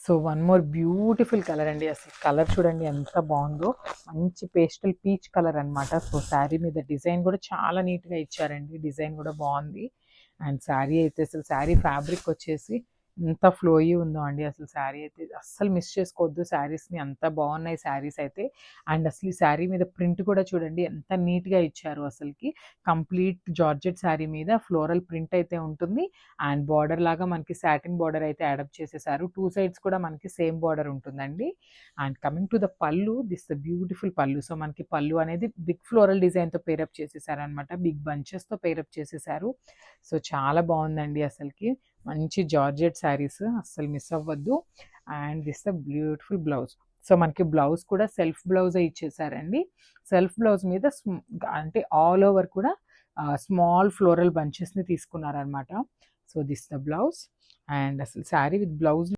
So one more beautiful colour అండి. అసలు colour చూడండి ఎంత బాగుందో, మంచి పేస్టల్ పీచ్ కలర్ అనమాట. సో శారీ మీద డిజైన్ కూడా చాలా నీట్గా ఇచ్చారండి, డిజైన్ కూడా బాగుంది. అండ్ శారీ అయితే అసలు శారీ ఫ్యాబ్రిక్ వచ్చేసి ఎంత ఫ్లోయీ ఉందో అండి. అసలు శారీ అయితే అస్సలు మిస్ చేసుకోవద్దు శారీస్ని, అంత బాగున్నాయి శారీస్ అయితే. అండ్ అసలు ఈ శారీ మీద ప్రింట్ కూడా చూడండి ఎంత నీట్గా ఇచ్చారు. అసలుకి కంప్లీట్ జార్జెట్ శారీ మీద ఫ్లోరల్ ప్రింట్ అయితే ఉంటుంది. అండ్ బార్డర్ లాగా మనకి సాటిన్ బార్డర్ అయితే అడాప్ట్ చేసేసారు. టూ సైడ్స్ కూడా మనకి సేమ్ బార్డర్ ఉంటుందండి. అండ్ కమింగ్ టు ద పళ్ళు, దిస్ ద బ్యూటిఫుల్ పళ్ళు. సో మనకి పళ్ళు అనేది బిగ్ ఫ్లోరల్ డిజైన్తో పేరప్ చేసేసారనమాట, బిగ్ బంచెస్తో పేరప్ చేసేసారు. సో చాలా బాగుందండి అసలుకి, మంచి జార్జెట్ శారీస్, అస్సలు మిస్ అవ్వద్దు. And this the beautiful blouse. So మనకి బ్లౌజ్ కూడా సెల్ఫ్ బ్లౌజే ఇచ్చేసారండి. సెల్ఫ్ బ్లౌజ్ మీద అంటే ఆల్ ఓవర్ కూడా small floral బంచెస్ని తీసుకున్నారనమాట. So this the blouse. And అసలు శారీ విత్ బ్లౌజ్